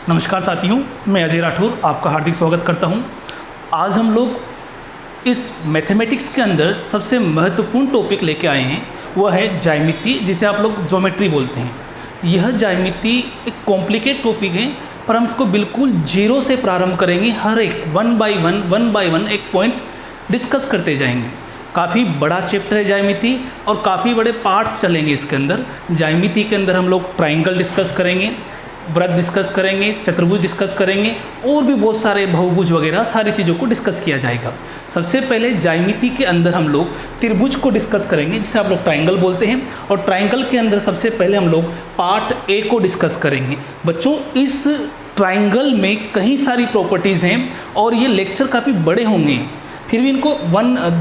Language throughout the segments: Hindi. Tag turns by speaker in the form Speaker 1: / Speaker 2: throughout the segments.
Speaker 1: नमस्कार साथियों, मैं अजय राठौर आपका हार्दिक स्वागत करता हूं। आज हम लोग इस मैथमेटिक्स के अंदर सबसे महत्वपूर्ण टॉपिक लेके आए हैं, वह है ज्यामिति, जिसे आप लोग ज्योमेट्री बोलते हैं। यह ज्यामिति एक कॉम्प्लिकेट टॉपिक है, पर हम इसको बिल्कुल जीरो से प्रारंभ करेंगे। हर एक वन बाय वन एक पॉइंट डिस्कस करते जाएंगे। काफ़ी बड़ा चैप्टर है ज्यामिति और काफ़ी बड़े पार्ट्स चलेंगे इसके अंदर। ज्यामिति के अंदर हम लोग ट्राइंगल डिस्कस करेंगे, वृत्त डिस्कस करेंगे, चतुर्भुज डिस्कस करेंगे और भी बहुत सारे बहुभुज वगैरह सारी चीज़ों को डिस्कस किया जाएगा। सबसे पहले ज्यामिति के अंदर हम लोग त्रिभुज को डिस्कस करेंगे, जिसे आप लोग ट्राइंगल बोलते हैं। और ट्राइंगल के अंदर सबसे पहले हम लोग पार्ट ए को डिस्कस करेंगे। बच्चों, इस ट्राइंगल में कई सारी प्रॉपर्टीज़ हैं और ये लेक्चर काफ़ी बड़े होंगे, फिर भी इनको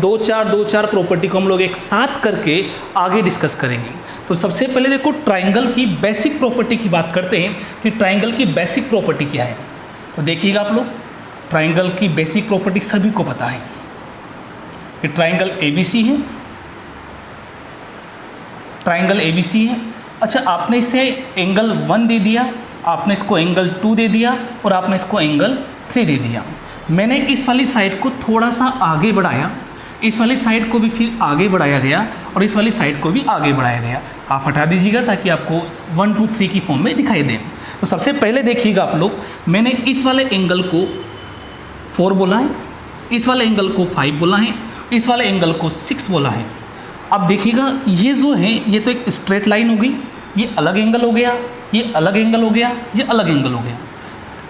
Speaker 1: दो चार प्रॉपर्टी को हम लोग एक साथ करके आगे डिस्कस करेंगे। तो सबसे पहले देखो, ट्राइंगल की बेसिक प्रॉपर्टी की बात करते हैं कि ट्राइंगल की बेसिक प्रॉपर्टी क्या है। तो देखिएगा आप लोग, ट्राइंगल की बेसिक प्रॉपर्टी सभी को पता है कि ट्राइंगल ABC है, ट्राइंगल ABC है। अच्छा, आपने इसे एंगल 1 दे दिया, आपने इसको एंगल 2 दे दिया और आपने इसको एंगल 3 दे दिया। मैंने इस वाली साइड को थोड़ा सा आगे बढ़ाया, इस वाली साइड को भी फिर आगे बढ़ाया गया और इस वाली साइड को भी आगे बढ़ाया गया। आप हटा दीजिएगा ताकि आपको 1 2 3 की फॉर्म में दिखाई दे। तो सबसे पहले देखिएगा आप लोग, मैंने इस वाले एंगल को 4 बोला है, इस वाले एंगल को 5 बोला है, इस वाले एंगल को 6 बोला है। अब देखिएगा, ये जो है ये तो एक स्ट्रेट लाइन हो गई, ये अलग एंगल हो गया, ये अलग एंगल हो गया, ये अलग एंगल हो गया।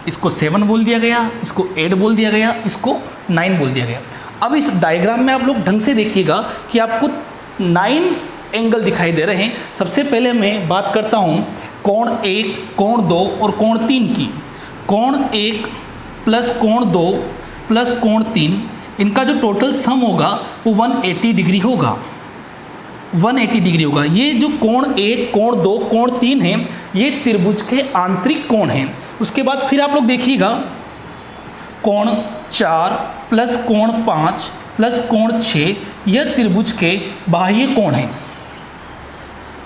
Speaker 1: इसको 7 बोल दिया गया, इसको 8 बोल दिया गया, इसको 9 बोल दिया गया। अब इस डायग्राम में आप लोग ढंग से देखिएगा कि आपको 9 एंगल दिखाई दे रहे हैं। सबसे पहले मैं बात करता हूँ कोण 1, कोण 2 और कोण 3 की। कोण 1 प्लस कोण 2 प्लस कोण 3, इनका जो टोटल सम होगा वो 180 डिग्री होगा, 180 डिग्री होगा। ये जो कोण 1, कोण 2, कोण 3 है, ये त्रिभुज के आंतरिक कोण हैं। उसके बाद फिर आप लोग देखिएगा, कोण 4 प्लस कोण 5 प्लस कोण 6, यह त्रिभुज के बाह्य कोण हैं,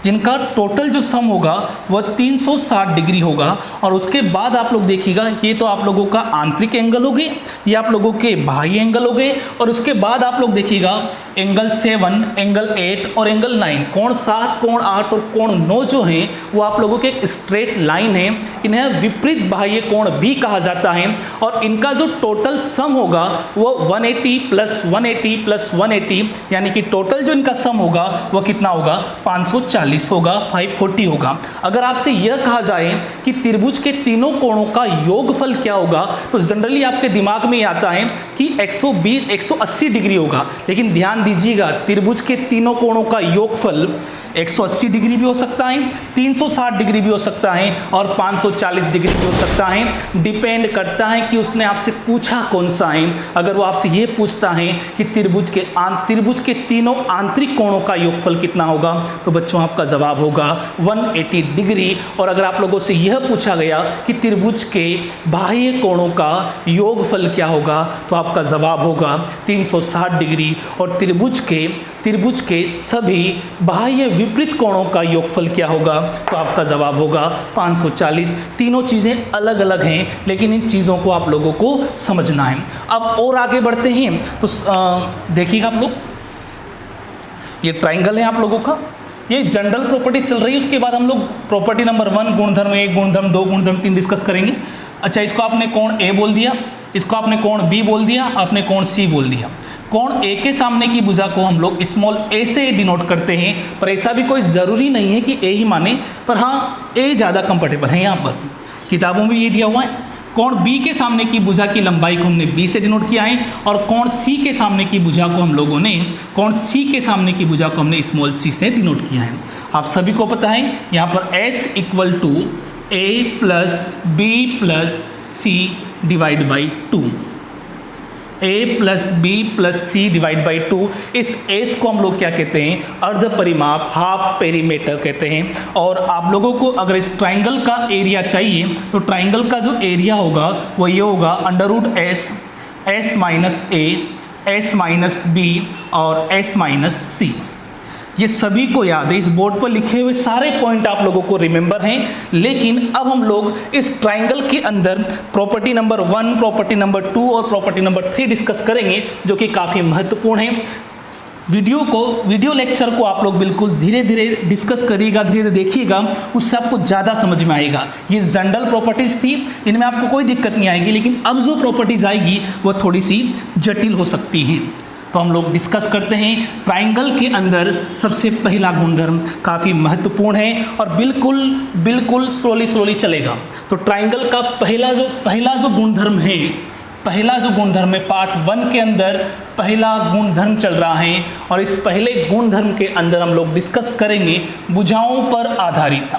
Speaker 1: जिनका टोटल जो सम होगा वह 360 डिग्री होगा। और उसके बाद आप लोग देखिएगा, ये तो आप लोगों का आंतरिक एंगल हो गए, ये आप लोगों के बाह्य एंगल हो गए। और उसके बाद आप लोग देखिएगा एंगल 7, एंगल 8 और एंगल 9, कोण 7, कोण 8 और कोण 9 जो हैं वो आप लोगों के एक स्ट्रेट लाइन है। इन्हें विपरीत बाह्य कोण भी कहा जाता है। और इनका जो टोटल सम होगा वो 180 प्लस 180 प्लस 180, यानी कि टोटल जो इनका सम होगा वह कितना होगा, 540 होगा, 540 होगा। अगर आपसे यह कहा जाए कि त्रिभुज के तीनों कोणों का योगफल क्या होगा, तो जनरली आपके दिमाग में आता है कि 120 180 डिग्री होगा। लेकिन ध्यान दीजिएगा, त्रिभुज के तीनों कोणों का योगफल 180 डिग्री भी हो सकता है, 360 डिग्री भी हो सकता है और 540 डिग्री भी हो सकता है। डिपेंड करता है कि उसने आपसे पूछा कौन सा है। अगर वो आपसे ये पूछता है कि त्रिभुज के तीनों आंतरिक कोणों का योगफल कितना होगा, तो बच्चों आपका जवाब होगा 180 डिग्री। और अगर आप लोगों से यह पूछा गया कि त्रिभुज के बाह्य कोणों का योगफल क्या होगा, तो आपका जवाब होगा 360 डिग्री। और त्रिभुज के सभी बाह्य विपरीत कोणों का योगफल क्या होगा, तो आपका जवाब होगा 540। तीनों चीज़ें अलग अलग हैं, लेकिन इन चीज़ों को आप लोगों को समझना है। अब और आगे बढ़ते हैं तो देखिएगा आप लोग, ये ट्राइंगल है आप लोगों का, ये जनरल प्रॉपर्टी चल रही है। उसके बाद हम लोग प्रॉपर्टी नंबर 1, गुणधर्म 1, गुणधर्म 2, गुणधर्म 3 डिस्कस करेंगे। अच्छा, इसको आपने कोण A बोल दिया, इसको आपने कोण B बोल दिया, आपने कोण C बोल दिया। कोण A के सामने की भुजा को हम लोग स्मॉल a से डिनोट करते हैं, पर ऐसा भी कोई ज़रूरी नहीं है कि A ही माने, पर हाँ A ज़्यादा कंफर्टेबल है। यहाँ पर किताबों में ये दिया हुआ है। कोण B के सामने की भुजा की लंबाई को हमने B से डिनोट किया है, और कोण C के सामने की भुजा को हम लोगों ने स्मॉल c से डिनोट किया है। आप सभी को पता है, यहाँ पर S equal to A plus B plus C divide by 2, A plus B plus C divide by 2। इस S को हम लोग क्या कहते हैं, अर्ध परिमाप, हाफ पेरीमीटर कहते हैं। और आप लोगों को अगर इस ट्राइंगल का एरिया चाहिए, तो ट्राइंगल का जो एरिया होगा वो ये होगा √S, S minus A, S minus B और S माइनस C। ये सभी को याद है, इस बोर्ड पर लिखे हुए सारे पॉइंट आप लोगों को रिमेंबर हैं। लेकिन अब हम लोग इस ट्राइंगल के अंदर प्रॉपर्टी नंबर 1, प्रॉपर्टी नंबर 2 और प्रॉपर्टी नंबर 3 डिस्कस करेंगे, जो कि काफ़ी महत्वपूर्ण है। वीडियो लेक्चर को आप लोग बिल्कुल धीरे धीरे डिस्कस करिएगा, धीरे धीरे देखिएगा, उससे आपको ज़्यादा समझ में आएगा। ये जनरल प्रॉपर्टीज़ थी, इनमें आपको कोई दिक्कत नहीं आएगी, लेकिन अब जो प्रॉपर्टीज़ आएगी वो थोड़ी सी जटिल हो सकती हैं। तो हम लोग डिस्कस करते हैं। ट्राइंगल के अंदर सबसे पहला गुणधर्म काफ़ी महत्वपूर्ण है और बिल्कुल स्लोली चलेगा। तो ट्राइंगल का पहला जो गुणधर्म है, पार्ट 1 के अंदर पहला गुणधर्म चल रहा है, और इस पहले गुणधर्म के अंदर हम लोग डिस्कस करेंगे भुजाओं पर आधारित।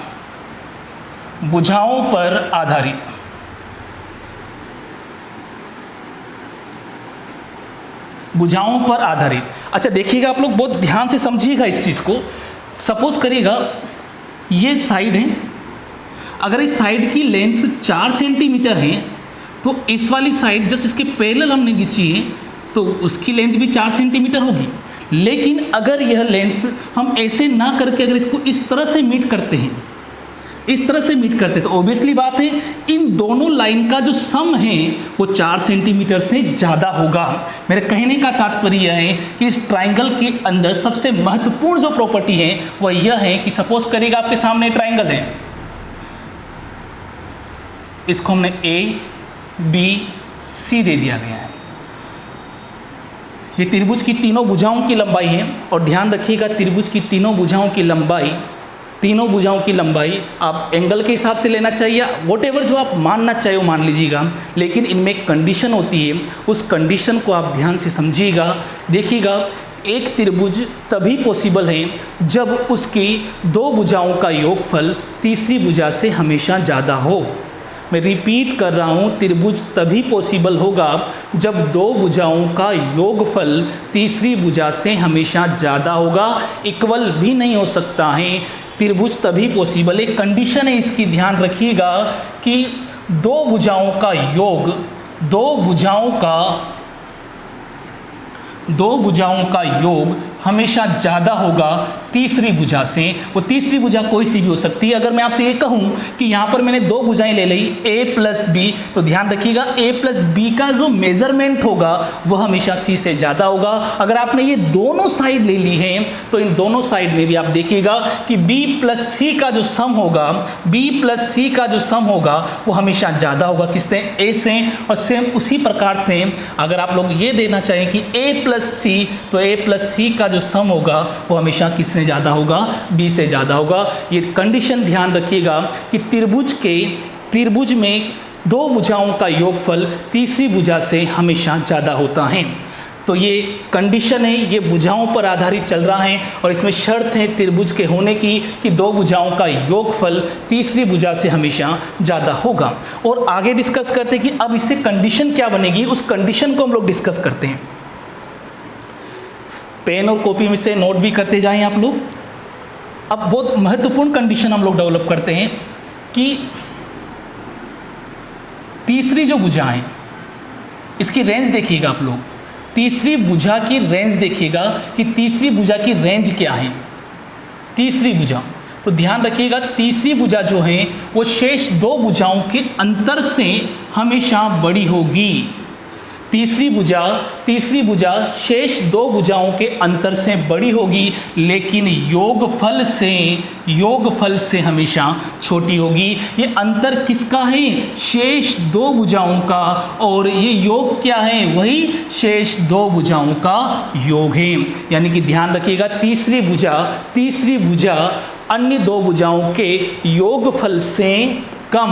Speaker 1: अच्छा देखिएगा, आप लोग बहुत ध्यान से समझिएगा इस चीज़ को। सपोज करिएगा ये साइड है, अगर इस साइड की लेंथ 4 सेंटीमीटर है तो इस वाली साइड जस्ट इसके पैरेलल हमने खींची है तो उसकी लेंथ भी 4 सेंटीमीटर होगी। लेकिन अगर यह लेंथ हम ऐसे ना करके अगर इसको इस तरह से मीट करते हैं, तो ऑब्वियसली बात है इन दोनों लाइन का जो सम है वो 4 सेंटीमीटर से ज़्यादा होगा। मेरे कहने का तात्पर्य यह है कि इस ट्राइंगल के अंदर सबसे महत्वपूर्ण जो प्रॉपर्टी है वह यह है कि सपोज करिएगा आपके सामने ट्राइंगल है, इसको हमने ABC दे दिया गया है। ये त्रिभुज की तीनों भुजाओं की लंबाई है, और ध्यान रखिएगा त्रिभुज की तीनों भुजाओं की लंबाई आप एंगल के हिसाब से लेना चाहिए, वॉटेवर जो आप मानना चाहिए वो मान लीजिएगा। लेकिन इनमें एक कंडीशन होती है, उस कंडीशन को आप ध्यान से समझिएगा। देखिएगा, एक त्रिभुज तभी पॉसिबल है जब उसकी 2 भुजाओं का योगफल तीसरी भुजा से हमेशा ज़्यादा हो। मैं रिपीट कर रहा हूँ, त्रिभुज तभी पॉसिबल होगा जब 2 भुजाओं का योगफल तीसरी भुजा से हमेशा ज़्यादा होगा, इक्वल भी नहीं हो सकता है। त्रिभुज तभी पॉसिबल, एक कंडीशन है इसकी, ध्यान रखिएगा कि 2 भुजाओं का योग हमेशा ज़्यादा होगा तीसरी भुजा से। वो तीसरी भुजा कोई सी भी हो सकती है। अगर मैं आपसे ये कहूँ कि यहाँ पर मैंने 2 भुजाएं ले ली A+B, तो ध्यान रखिएगा A+B का जो मेजरमेंट होगा वह हमेशा C से ज़्यादा होगा। अगर आपने ये दोनों साइड ले ली हैं तो इन दोनों साइड में भी आप देखिएगा कि B+C का जो सम होगा वो हमेशा ज़्यादा होगा किससे? A से। और सेम उसी प्रकार से अगर आप लोग ये देना चाहें कि A+C, तो A+C का जो सम होगा वो हमेशा किससे ज़्यादा होगा? B से ज़्यादा होगा। ये कंडीशन ध्यान रखिएगा कि त्रिभुज में 2 भुजाओं का योगफल तीसरी भुजा से हमेशा ज़्यादा होता है। तो ये कंडीशन है, ये भुजाओं पर आधारित चल रहा है, और इसमें शर्त है त्रिभुज के होने की कि 2 भुजाओं का योगफल तीसरी भुजा से हमेशा ज़्यादा होगा। और आगे डिस्कस करते हैं कि अब इससे कंडीशन क्या बनेगी, उस कंडीशन को हम लोग डिस्कस करते हैं। पेन और कॉपी में से नोट भी करते जाएं आप लोग। अब बहुत महत्वपूर्ण कंडीशन हम लोग डेवलप करते हैं कि तीसरी जो भुजा है इसकी रेंज देखिएगा आप लोग, तीसरी भुजा की रेंज देखिएगा कि तीसरी भुजा की रेंज क्या है। तीसरी भुजा, तो ध्यान रखिएगा तीसरी भुजा जो है वो शेष 2 भुजाओं के अंतर से हमेशा बड़ी होगी। तीसरी भुजा शेष 2 भुजाओं के अंतर से बड़ी होगी, लेकिन योगफल से हमेशा छोटी होगी। ये अंतर किसका है? शेष 2 भुजाओं का, और ये योग क्या है? वही शेष 2 भुजाओं का योग है। यानी कि ध्यान रखिएगा तीसरी भुजा अन्य 2 भुजाओं के योगफल से कम,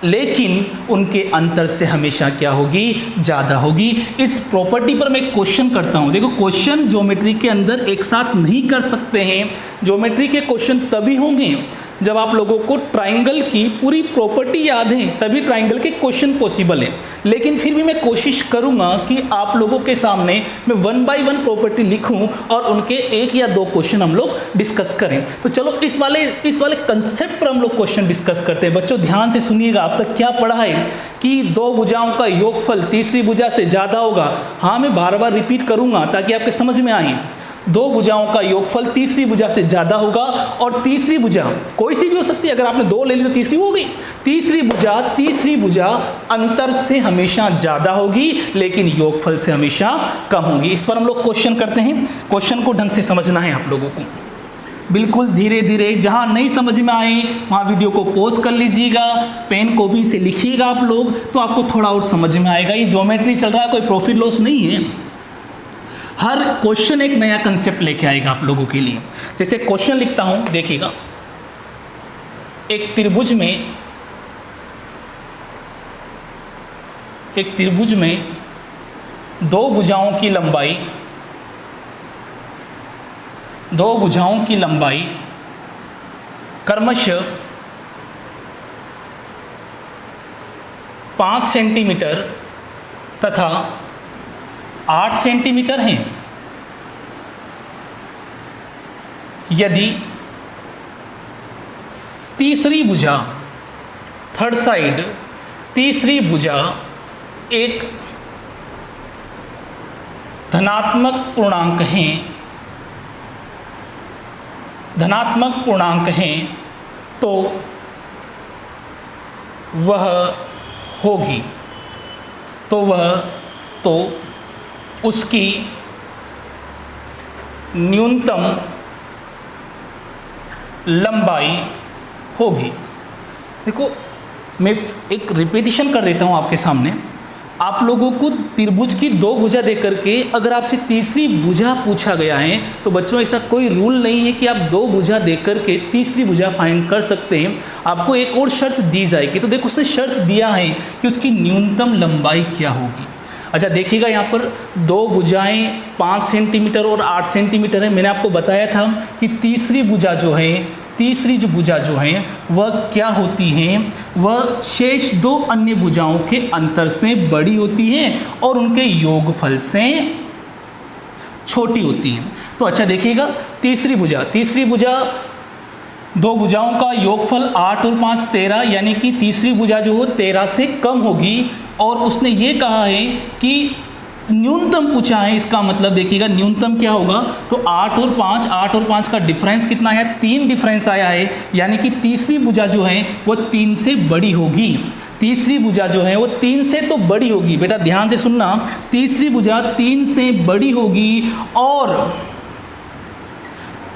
Speaker 1: लेकिन उनके अंतर से हमेशा क्या होगी? ज़्यादा होगी। इस प्रॉपर्टी पर मैं क्वेश्चन करता हूँ। देखो, क्वेश्चन ज्योमेट्री के अंदर एक साथ नहीं कर सकते हैं। ज्योमेट्री के क्वेश्चन तभी होंगे जब आप लोगों को ट्राइंगल की पूरी प्रॉपर्टी याद है, तभी ट्राइंगल के क्वेश्चन पॉसिबल है। लेकिन फिर भी मैं कोशिश करूंगा कि आप लोगों के सामने मैं 1 बाय 1 प्रॉपर्टी लिखूं और उनके 1 या 2 क्वेश्चन हम लोग डिस्कस करें। तो चलो इस वाले कंसेप्ट पर हम लोग क्वेश्चन डिस्कस करते हैं। बच्चों ध्यान से सुनिएगा, अब तक क्या पढ़ा है कि 2 भुजाओं का योगफल तीसरी भुजा से ज़्यादा होगा। हाँ, मैं बार बार रिपीट करूँगा ताकि आपके समझ में आए। दो भुजाओं का योगफल तीसरी भुजा से ज्यादा होगा, और तीसरी भुजा कोई सी भी हो सकती है, अगर आपने दो ले ली तो तीसरी हो गई। तीसरी भुजा अंतर से हमेशा ज्यादा होगी लेकिन योगफल से हमेशा कम होगी। इस पर हम लोग क्वेश्चन करते हैं। क्वेश्चन को ढंग से समझना है आप लोगों को, बिल्कुल धीरे धीरे, जहां नहीं समझ में आए वहां वीडियो को पॉज कर लीजिएगा, पेन कॉपी से लिखिएगा आप लोग, तो आपको थोड़ा और समझ में आएगा। ये ज्योमेट्री चल रहा है, कोई प्रॉफिट लॉस नहीं है। हर क्वेश्चन एक नया कंसेप्ट लेके आएगा आप लोगों के लिए। जैसे क्वेश्चन लिखता हूं, देखिएगा, एक त्रिभुज में दो भुजाओं की लंबाई क्रमशः 5 सेंटीमीटर तथा 8 सेंटीमीटर हैं। यदि तीसरी भुजा एक धनात्मक पूर्णांक हैं तो उसकी न्यूनतम लंबाई होगी। देखो, मैं एक रिपीटिशन कर देता हूं आपके सामने। आप लोगों को त्रिभुज की दो भुजा देकर के अगर आपसे तीसरी भुजा पूछा गया है तो बच्चों ऐसा कोई रूल नहीं है कि आप दो भुजा देकर के तीसरी भुजा फाइंड कर सकते हैं। आपको एक और शर्त दी जाएगी। तो देखो, उसने शर्त दिया है कि उसकी न्यूनतम लंबाई क्या होगी। अच्छा देखिएगा, यहाँ पर दो भुजाएं 5 सेंटीमीटर और 8 सेंटीमीटर है। मैंने आपको बताया था कि तीसरी भुजा जो है वह क्या होती है, वह शेष दो अन्य भुजाओं के अंतर से बड़ी होती है और उनके योगफल से छोटी होती है। तो अच्छा देखिएगा, तीसरी भुजा दो भुजाओं का योगफल 8 और 5 13, यानी कि तीसरी भुजा जो हो 13 से कम होगी। और उसने ये कहा है कि न्यूनतम पूछा है, इसका मतलब देखिएगा न्यूनतम क्या होगा। तो 8 और 5 का डिफरेंस कितना है, 3 डिफरेंस आया है, यानी कि तीसरी भुजा जो है वो 3 से बड़ी होगी। तीसरी भुजा जो है वो 3 से तो बड़ी होगी, बेटा ध्यान से सुनना, तीसरी भुजा 3 से बड़ी होगी और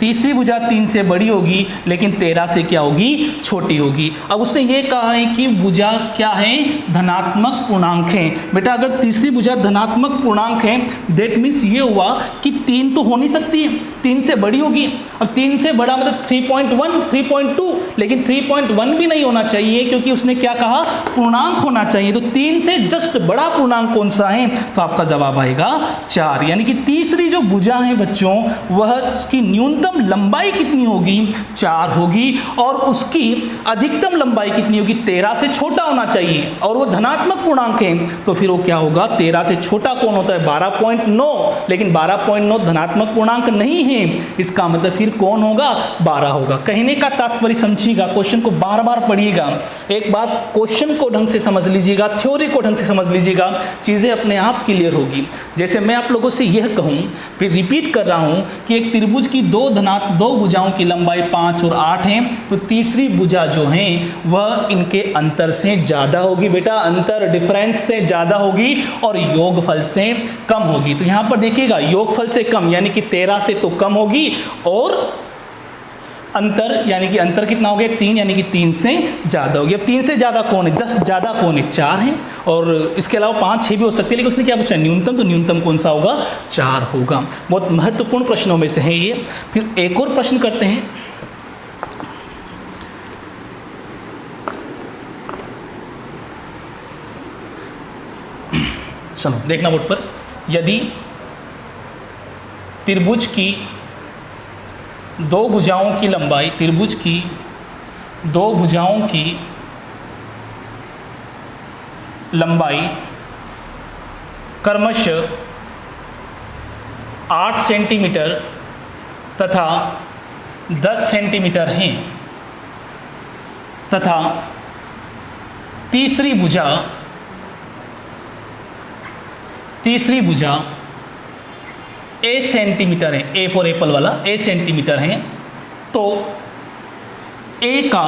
Speaker 1: तीसरी भुजा 3 से बड़ी होगी लेकिन 13 से क्या होगी, छोटी होगी। अब उसने ये कहा है कि भुजा क्या है, धनात्मक पूर्णांक है। बेटा अगर तीसरी भुजा धनात्मक पूर्णांक है दैट मीन्स ये हुआ कि 3 तो हो नहीं सकती है, 3 से बड़ी होगी। अब 3 से बड़ा मतलब 3.1 3.2, लेकिन 3.1 भी नहीं होना चाहिए क्योंकि उसने क्या कहा, पूर्णांक होना चाहिए। तो 3 से जस्ट बड़ा पूर्णांक कौन सा है, तो आपका जवाब आएगा 4। यानी कि तीसरी जो भुजा है बच्चों वह की न्यूनतम लंबाई कितनी होगी, 4 होगी, और उसकी अधिकतम लंबाई कितनी होगी, 13 से छोटा होना चाहिए, और वो धनात्मक पूर्णांक है तो फिर वो क्या होगा, 13 से छोटा कौन होता है, 12.9, लेकिन 12.9 धनात्मक पूर्णांक नहीं है, इसका मतलब फिर कौन होगा, 12 होगा। कहने का तात्पर्य समझिएगा, क्वेश्चन को बार बार पढ़िएगा, एक बात क्वेश्चन को ढंग से समझ लीजिएगा, थ्योरी को ढंग से समझ लीजिएगा, चीजें अपने आप क्लियर होगी। जैसे मैं आप लोगों से यह कहूं, फिर रिपीट कर रहा हूं कि एक त्रिभुज की दो भुजाओं की लंबाई 5 और 8 है, तो तीसरी भुजा जो है वह इनके अंतर से ज्यादा होगी। बेटा अंतर डिफरेंस से ज्यादा होगी और योगफल से कम होगी। तो यहां पर देखिएगा योगफल से कम यानी कि 13 से तो कम होगी, और अंतर यानी कि अंतर कितना हो गया, 3, यानी कि 3 से ज्यादा होगी। अब 3 से ज्यादा कौन है, जस्ट ज्यादा कौन है, 4 है, और इसके अलावा 5 6 भी हो सकती है, लेकिन उसने क्या पूछा, न्यूनतम, तो न्यूनतम कौन सा होगा, 4 होगा। बहुत महत्वपूर्ण प्रश्नों में से है ये। फिर एक और प्रश्न करते हैं, चलो देखना बोर्ड पर। यदि त्रिभुज की दो भुजाओं की लंबाई, त्रिभुज की दो भुजाओं की लंबाई क्रमशः 8 सेंटीमीटर तथा 10 सेंटीमीटर हैं, तथा तीसरी भुजा ए सेंटीमीटर है, ए फॉर एप्पल वाला, ए सेंटीमीटर है, तो ए का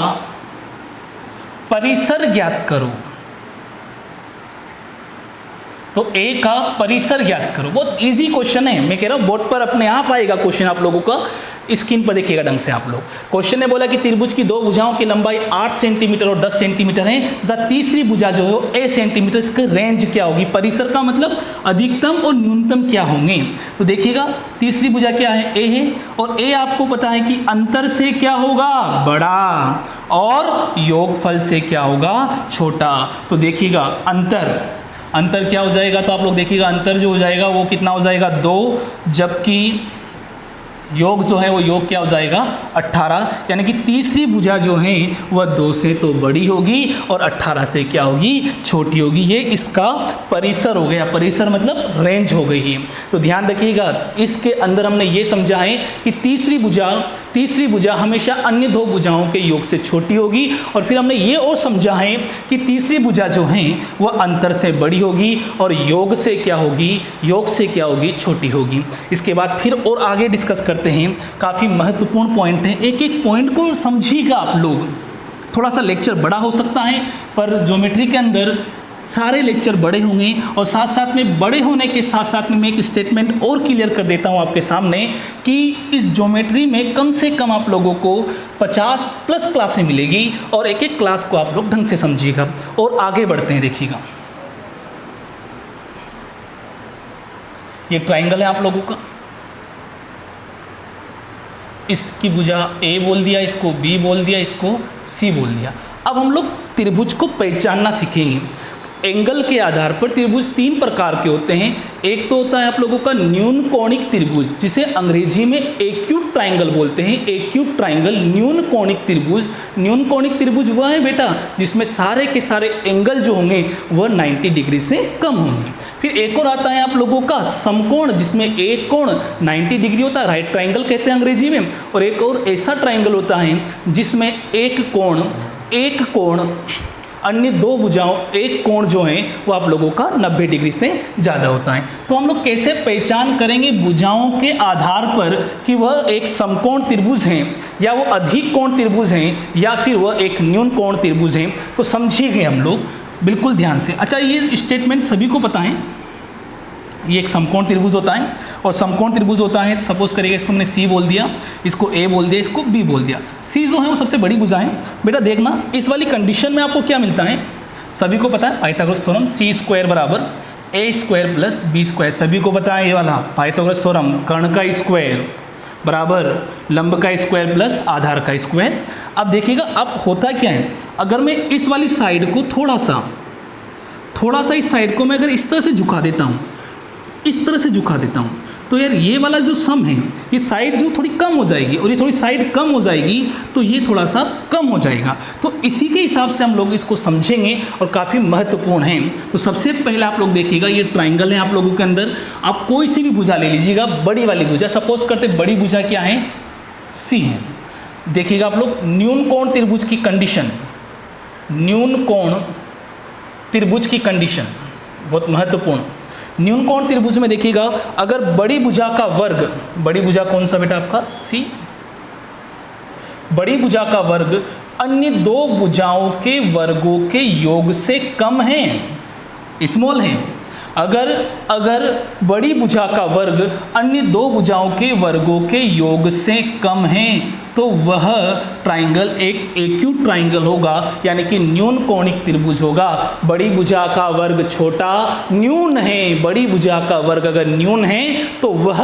Speaker 1: परिसर ज्ञात करो। तो ए का परिसर ज्ञात करो। बहुत इजी क्वेश्चन है, मैं कह रहा हूं बोर्ड पर अपने आप आएगा क्वेश्चन, आप लोगों का स्क्रीन पर देखिएगा ढंग से आप लोग। क्वेश्चन ने बोला कि त्रिभुज की दो भुजाओं की लंबाई 8 सेंटीमीटर और 10 सेंटीमीटर है तथा तीसरी भुजा जो है ए सेंटीमीटर, इसकी रेंज क्या होगी? परिसर का मतलब अधिकतम और न्यूनतम क्या होंगे? तो देखिएगा तीसरी भुजा क्या है? ए है, और ए आपको पता है कि अंतर से क्या होगा? बड़ा, और योगफल से क्या होगा? छोटा। तो देखिएगा अंतर क्या हो जाएगा? तो आप लोग देखिएगा अंतर जो हो जाएगा वो कितना हो जाएगा? 2, जबकि योग जो है वो योग क्या हो जाएगा? 18, यानी कि तीसरी भुजा जो है वह 2 से तो बड़ी होगी और 18 से क्या होगी? छोटी होगी। ये इसका परिसर हो गया, परिसर मतलब रेंज हो गई है। तो ध्यान रखिएगा, इसके अंदर हमने ये समझा है कि तीसरी भुजा हमेशा अन्य दो भुजाओं के योग से छोटी होगी, और फिर हमने ये और समझा है कि तीसरी भुजा जो है वह अंतर से बड़ी होगी और योग से क्या होगी? योग से क्या होगी? छोटी होगी। इसके बाद फिर और आगे डिस्कस करते हैं, काफ़ी महत्वपूर्ण पॉइंट है, एक एक पॉइंट को समझिएगा आप लोग। थोड़ा सा लेक्चर बड़ा हो सकता है, पर ज्योमेट्री के अंदर सारे लेक्चर बड़े होंगे, और साथ साथ में बड़े होने के साथ साथ में मैं एक स्टेटमेंट और क्लियर कर देता हूं आपके सामने कि इस ज्योमेट्री में कम से कम आप लोगों को 50+ क्लासें मिलेगी, और एक एक क्लास को आप लोग ढंग से समझिएगा। और आगे बढ़ते हैं, देखिएगा ये ट्राइंगल है आप लोगों का, इसकी भुजा ए बोल दिया, इसको बी बोल दिया, इसको सी बोल दिया। अब हम लोग त्रिभुज को पहचानना सीखेंगे। एंगल के आधार पर त्रिभुज 3 प्रकार के होते हैं। एक तो होता है आप लोगों का न्यून कोणिक त्रिभुज, जिसे अंग्रेजी में एक्यूट ट्राइंगल बोलते हैं। एक्यूट ट्राइंगल, न्यून कोणिक त्रिभुज। न्यून कोणिक त्रिभुज वह है बेटा जिसमें सारे के सारे एंगल जो होंगे वह 90 डिग्री से कम होंगे। फिर एक और आता है आप लोगों का समकोण, जिसमें एक कोण 90 डिग्री होता है, राइट ट्राइंगल कहते हैं अंग्रेजी में। और एक और ऐसा ट्राइंगल होता है जिसमें एक कोण अन्य दो भुजाओं, एक कोण जो है वो आप लोगों का 90 डिग्री से ज़्यादा होता है। तो हम लोग कैसे पहचान करेंगे भुजाओं के आधार पर कि वह एक समकोण त्रिभुज है, या वो अधिक कोण त्रिभुज है, या फिर वह एक न्यून कोण त्रिभुज है? तो समझिएगा हम लोग बिल्कुल ध्यान से। अच्छा, ये स्टेटमेंट सभी को पता है, ये एक समकोण त्रिभुज होता है, और समकोण त्रिभुज होता है, सपोज करिएगा इसको हमने सी बोल दिया, इसको ए बोल दिया, इसको बी बोल दिया। सी जो है वो सबसे बड़ी भुजा है। बेटा देखना, इस वाली कंडीशन में आपको क्या मिलता है? सभी को पता है पाइथागोरस थ्योरम, c² बराबर a² प्लस b²। सभी को पता है ये वाला पाइथागोरस थ्योरम, कर्ण का स्क्वायर बराबर लंब का स्क्वायर प्लस आधार का स्क्वायर। अब देखिएगा, अब होता क्या है, अगर मैं इस वाली साइड को थोड़ा सा इस साइड को मैं अगर इस तरह से झुका देता हूँ, इस तरह से झुका देता हूँ, तो यार ये वाला जो सम है, ये साइड जो थोड़ी कम हो जाएगी, और ये थोड़ी साइड कम हो जाएगी, तो ये थोड़ा सा कम हो जाएगा। तो इसी के हिसाब से हम लोग इसको समझेंगे, और काफ़ी महत्वपूर्ण है। तो सबसे पहले आप लोग देखिएगा, ये ट्राइंगल है आप लोगों के अंदर, आप कोई सी भी भुजा ले लीजिएगा, बड़ी वाली भुजा। सपोज करते बड़ी भुजा क्या है? सी है। देखिएगा आप लोग, न्यून कोण त्रिभुज की कंडीशन, न्यून कोण त्रिभुज की कंडीशन बहुत महत्वपूर्ण। न्यून कोण त्रिभुज में देखिएगा, अगर बड़ी भुजा का वर्ग, बड़ी भुजा कौन सा बेटा आपका? सी। बड़ी भुजा का वर्ग अन्य दो भुजाओं के वर्गों के योग से कम है, स्मॉल है। अगर बड़ी भुजा का वर्ग अन्य दो भुजाओं के वर्गों के योग से कम है, तो वह ट्राइंगल एक एक्यूट ट्राइंगल होगा, यानी कि न्यून कोणिक त्रिभुज होगा। बड़ी भुजा का वर्ग छोटा न्यून है, बड़ी भुजा का वर्ग अगर न्यून है तो वह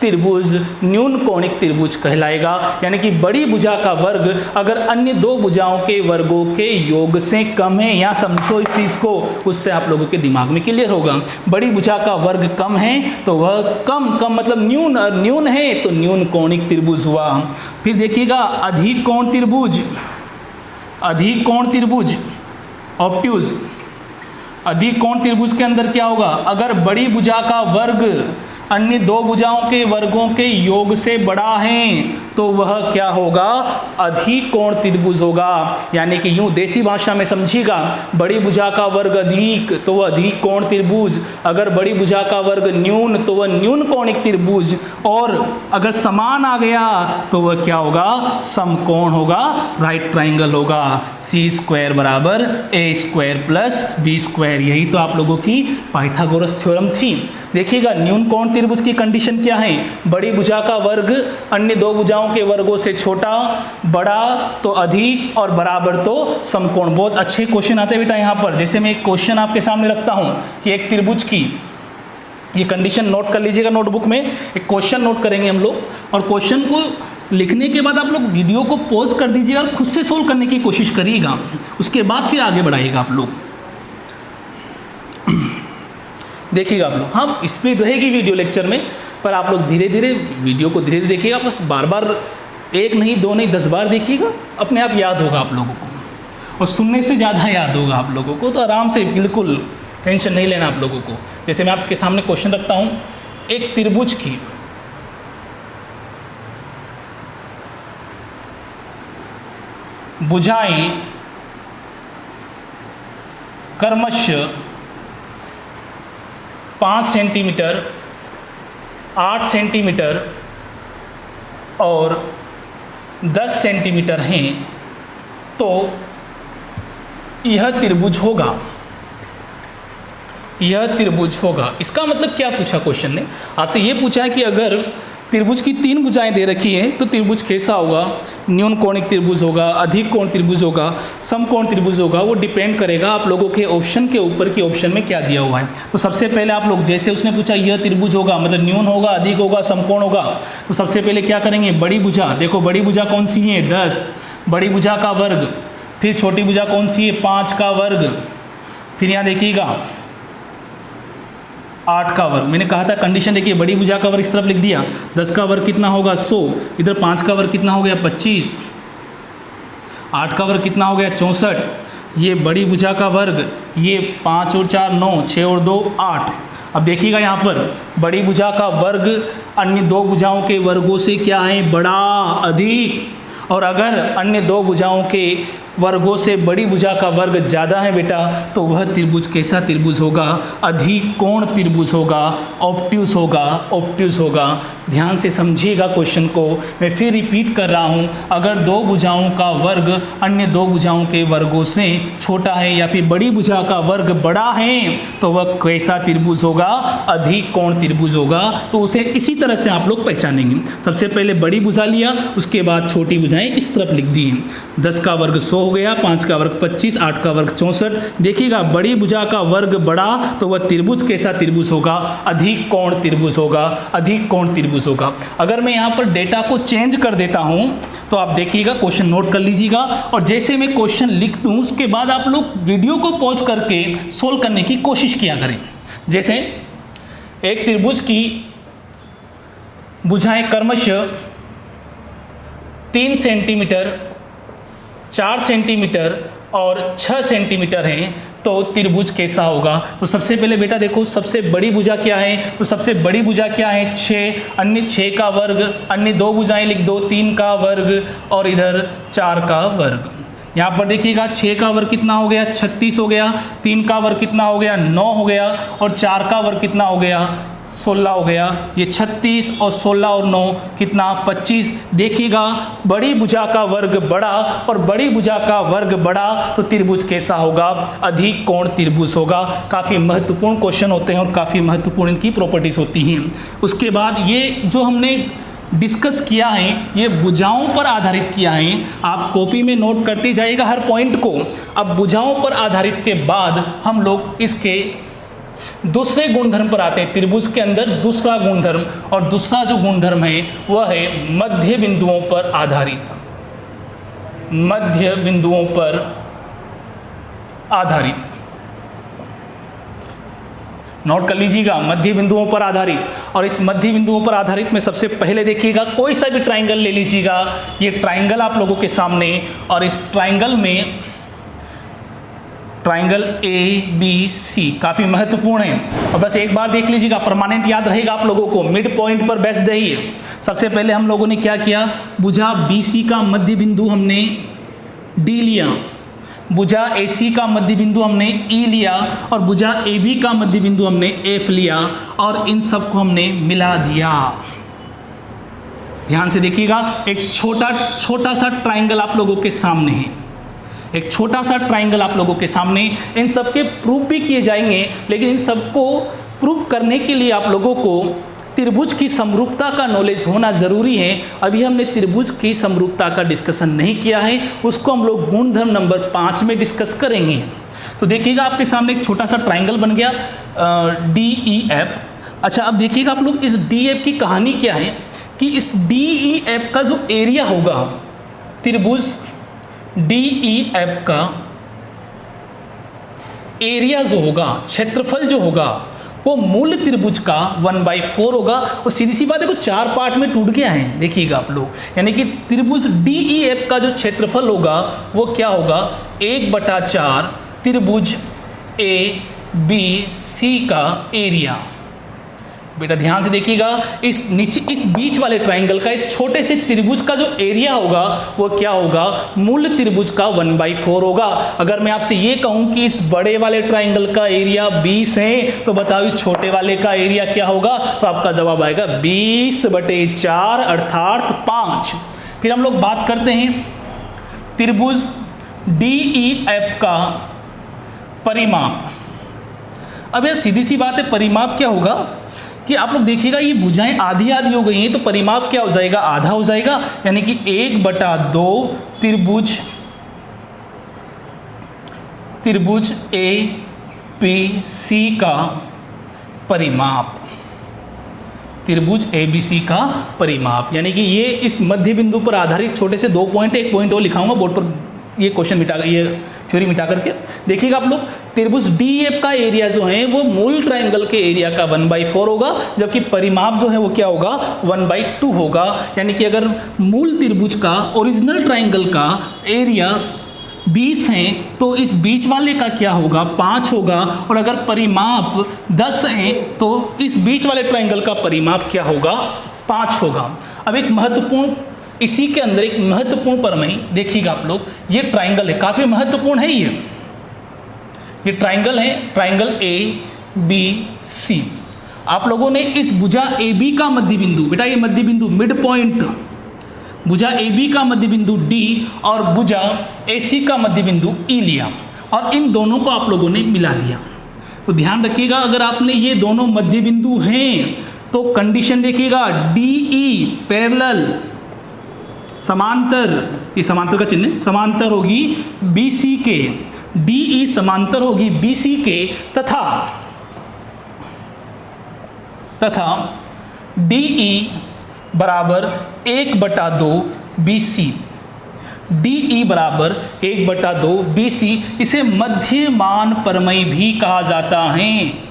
Speaker 1: त्रिभुज न्यून कोणिक त्रिभुज कहलाएगा। यानी कि बड़ी भुजा का वर्ग अगर अन्य दो भुजाओं के वर्गों के योग से कम है, या समझो इस चीज़ को, उससे आप लोगों के दिमाग में क्लियर होगा। बड़ी भुजा का वर्ग कम है तो वह कम मतलब न्यून है तो न्यून कोणिक त्रिभुज हुआ। फिर देखिएगा, अधिक कोण त्रिभुज ऑब्ट्यूज। अधिक कोण त्रिभुज के अंदर क्या होगा? अगर बड़ी भुजा का वर्ग अन्य दो भुजाओं के वर्गों के योग से बड़ा है तो वह क्या होगा, अधिक कोण त्रिभुज होगा। यानी कि यूं देसी भाषा में समझिएगा, बड़ी भुजा का वर्ग अधिक तो वह अधिक कोण त्रिभुज, अगर बड़ी भुजा का वर्ग न्यून तो वह न्यून कोणिक त्रिभुज, और अगर समान आ गया तो वह क्या होगा, समकोण होगा, राइट ट्राइंगल होगा। सी स्क्वायर बराबर ए स्क्वायर प्लस बी स्क्वायर, यही तो आप लोगों की पाइथागोरस थ्योरम थी। देखिएगा न्यून कोण त्रिभुज की कंडीशन क्या है, बड़ी भुजा का वर्ग अन्य दो भुजाओं के वर्गों से छोटा, बड़ा तो अधिक और बराबर तो समकोण। बहुत अच्छे क्वेश्चन आते बेटा यहाँ पर। जैसे मैं एक क्वेश्चन आपके सामने रखता हूं कि एक त्रिभुज की, ये कंडीशन नोट कर लीजिएगा नोटबुक में, एक क्वेश्चन नोट करेंगे हम लोग, और क्वेश्चन को लिखने के बाद आप लोग वीडियो को पॉज कर दीजिएगा और खुद से सोल्व करने की कोशिश करिएगा, उसके बाद फिर आगे बढ़ाइएगा आप लोग। देखिएगा आप लोग, हम स्पीड रहेगी वीडियो लेक्चर में, पर आप लोग धीरे धीरे वीडियो को धीरे धीरे देखिएगा, बस बार बार एक नहीं दो नहीं 10 बार देखिएगा, अपने आप याद होगा आप लोगों को, और सुनने से ज़्यादा याद होगा आप लोगों को। तो आराम से, बिल्कुल टेंशन नहीं लेना आप लोगों को। जैसे मैं आपके सामने क्वेश्चन रखता हूँ, एक त्रिभुज की भुजाएं क्रमशः 5 सेंटीमीटर, 8 सेंटीमीटर और 10 सेंटीमीटर हैं, तो यह त्रिभुज होगा, यह त्रिभुज होगा। इसका मतलब क्या पूछा क्वेश्चन ने, आपसे यह पूछा है कि अगर त्रिभुज की 3 भुजाएं दे रखी हैं तो त्रिभुज कैसा होगा, न्यून कोणिक त्रिभुज होगा, अधिक कोण त्रिभुज होगा, समकोण त्रिभुज होगा। वो डिपेंड करेगा आप लोगों के ऑप्शन के ऊपर कि ऑप्शन में क्या दिया हुआ है। तो सबसे पहले आप लोग, जैसे उसने पूछा यह त्रिभुज होगा, मतलब न्यून होगा, अधिक होगा, समकोण होगा, तो सबसे पहले क्या करेंगे, बड़ी भुजा, देखो बड़ी भुजा कौन सी है, 10, बड़ी भुजा का वर्ग, फिर छोटी भुजा कौन सी है, 5 का वर्ग, फिर यहाँ देखिएगा 8 का वर्ग। मैंने कहा था कंडीशन देखिए, बड़ी भुजा का वर्ग इस तरफ लिख दिया, 10 का वर्ग कितना होगा 100, इधर 5 का वर्ग कितना हो गया 25, 8 का वर्ग कितना हो गया 64, ये बड़ी भुजा का वर्ग, ये 5 और 4 9, 6 और 2 8। अब देखिएगा यहाँ पर बड़ी भुजा का वर्ग अन्य दो भुजाओं के वर्गों से क्या है, बड़ा, अधिक, और अगर अन्य दो भुजाओं के वर्गों से बड़ी भुजा का वर्ग ज़्यादा है बेटा, तो वह त्रिभुज कैसा त्रिभुज होगा, अधिक कोण त्रिभुज होगा, ऑब्ट्यूस होगा, ऑब्ट्यूस होगा। ध्यान से समझिएगा क्वेश्चन को, मैं फिर रिपीट कर रहा हूँ, अगर दो भुजाओं का वर्ग अन्य दो भुजाओं के वर्गों से छोटा है या फिर बड़ी भुजा का वर्ग बड़ा है तो वह कैसा त्रिभुज होगा, अधिक कोण त्रिभुज होगा। तो उसे इसी तरह से आप लोग पहचानेंगे। सबसे पहले बड़ी भुजा लिया, उसके बाद छोटी भुजाएं इस तरफ लिख दी हैं। 10 का वर्ग 100 हो गया, 5 का वर्ग 25, 8 का वर्ग 64। देखिएगा बड़ी भुजा का वर्ग बड़ा तो वह त्रिभुज कैसा त्रिभुज होगा, अधिक कोण त्रिभुज होगा, अधिक कोण त्रिभुज होगा। अगर मैं यहाँ पर डेटा को चेंज कर देता हूँ तो आप देखिएगा, क्वेश्चन नोट कर लीजिएगा, और जैसे मैं क्वेश्चन लिख दूँ उसके बाद आप लोग वीडियो को पॉज करके सोल्व करने की कोशिश किया करें। जैसे एक त्रिभुज की भुजाएं क्रमशः 3 सेंटीमीटर, 4 सेंटीमीटर और 6 सेंटीमीटर हैं, तो त्रिभुज कैसा होगा। तो सबसे पहले बेटा देखो, सबसे बड़ी भुजा क्या है, तो सबसे बड़ी भुजा क्या है 6, अन्य 6 का वर्ग, अन्य दो भुजाएं लिख दो, 3 का वर्ग और इधर 4 का वर्ग। यहाँ पर देखिएगा 6 का वर्ग कितना हो गया 36 हो गया, 3 का वर्ग कितना हो गया 9 हो गया, और 4 का वर्ग कितना हो गया 16 हो गया। ये 36 और 16 और 9 कितना 25। देखिएगा बड़ी भुजा का वर्ग बड़ा और बड़ी भुजा का वर्ग बड़ा, तो त्रिभुज कैसा होगा, अधिक कोण त्रिभुज होगा। काफ़ी महत्वपूर्ण क्वेश्चन होते हैं और काफ़ी महत्वपूर्ण इनकी प्रॉपर्टीज होती हैं। उसके बाद ये जो हमने डिस्कस किया है ये भुजाओं पर आधारित किया है, आप कॉपी में नोट करते जाइएगा हर पॉइंट को। अब भुजाओं पर आधारित के बाद हम लोग इसके दूसरे गुणधर्म पर आते हैं, त्रिभुज के अंदर दूसरा गुणधर्म, और दूसरा जो गुणधर्म है वह है मध्य बिंदुओं पर आधारित, मध्य बिंदुओं पर आधारित। नोट कर लीजिएगा, मध्य बिंदुओं पर आधारित। और इस मध्य बिंदुओं पर आधारित में सबसे पहले देखिएगा कोई सा भी ट्राइंगल ले लीजिएगा, ये ट्राइंगल आप लोगों के सामने, और इस ट्राइंगल में ट्राइंगल ABC काफ़ी महत्वपूर्ण है। और बस एक बार देख लीजिएगा, परमानेंट याद रहेगा आप लोगों को, मिड पॉइंट पर बेस्ड है ये। सबसे पहले हम लोगों ने क्या किया, भुजा BC का मध्य बिंदु हमने D लिया, भुजा AC का मध्य बिंदु हमने E लिया, और भुजा AB का मध्य बिंदु हमने F लिया, और इन सबको हमने मिला दिया। ध्यान से देखिएगा, एक छोटा सा ट्राइंगल आप लोगों के सामने है, एक छोटा सा ट्राइंगल आप लोगों के सामने। इन सब के प्रूफ भी किए जाएंगे, लेकिन इन सबको प्रूफ करने के लिए आप लोगों को त्रिभुज की समरूपता का नॉलेज होना जरूरी है। अभी हमने त्रिभुज की समरूपता का डिस्कशन नहीं किया है, उसको हम लोग गुणधर्म नंबर 5 में डिस्कस करेंगे। तो देखिएगा, आपके सामने एक छोटा सा ट्राइंगल बन गया DEF। अच्छा, अब देखिएगा आप लोग, इस DEF की कहानी क्या है कि इस DEF का जो एरिया होगा, त्रिभुज DEF का एरिया जो होगा, क्षेत्रफल जो होगा, वो मूल त्रिभुज का 1/4 होगा। और सीधी सी बात है, 4 पार्ट में टूट गया है, देखिएगा आप लोग। यानी कि त्रिभुज DEF का जो क्षेत्रफल होगा वो क्या होगा, 1/4 त्रिभुज ABC का एरिया। बेटा ध्यान से देखिएगा, इस बीच वाले ट्राइंगल का, इस छोटे से त्रिभुज का जो एरिया होगा वो क्या होगा, मूल त्रिभुज का 1/4 होगा। अगर मैं आपसे ये कहूं कि इस बड़े वाले ट्राइंगल का एरिया 20 है, तो बताओ इस छोटे वाले का एरिया क्या होगा, तो आपका जवाब आएगा 20/4 अर्थात 5। फिर हम लोग बात करते हैं त्रिभुज DEF का परिमाप। अब यह सीधी सी बात है, परिमाप क्या होगा कि आप लोग देखिएगा, ये भुजाएं आधी आधी हो गई हैं, तो परिमाप क्या हो जाएगा, आधा हो जाएगा। यानी कि 1/2 त्रिभुज ABC का परिमाप, त्रिभुज ABC का परिमाप। यानी कि ये इस मध्य बिंदु पर आधारित छोटे से 2 पॉइंट, एक पॉइंट और लिखाऊंगा बोर्ड पर, ये क्वेश्चन मिटा, ये थ्योरी मिटा करके देखिएगा आप लोग। त्रिभुज DEF का एरिया जो है वो मूल ट्राइंगल के एरिया का 1/4 होगा, जबकि परिमाप जो है वो क्या होगा, 1/2 होगा। यानी कि अगर मूल त्रिभुज का, ओरिजिनल ट्राइंगल का एरिया 20 है, तो इस बीच वाले का क्या होगा, 5 होगा। और अगर परिमाप 10 है, तो इस बीच वाले ट्राइंगल का परिमाप क्या होगा, 5 होगा। अब एक महत्वपूर्ण, इसी के अंदर एक महत्वपूर्ण प्रमेय देखिएगा आप लोग, ये ट्राइंगल है, काफी महत्वपूर्ण है ये ट्राइंगल है, ट्राइंगल ABC। आप लोगों ने इस भुजा AB का मध्य बिंदु, बेटा ये मध्य बिंदु मिड पॉइंट, भुजा AB का मध्य बिंदु D और भुजा AC का मध्य बिंदु E लिया, और इन दोनों को आप लोगों ने मिला दिया। तो ध्यान रखिएगा, अगर आपने ये दोनों मध्य बिंदु हैं, तो कंडीशन देखिएगा, DE पैरेलल, समांतर, ये समांतर का चिन्ह, समांतर होगी BC के, DE समांतर होगी BC के, तथा DE बराबर 1/2 BC, DE बराबर 1/2 BC। इसे मध्यमान प्रमेय भी कहा जाता है,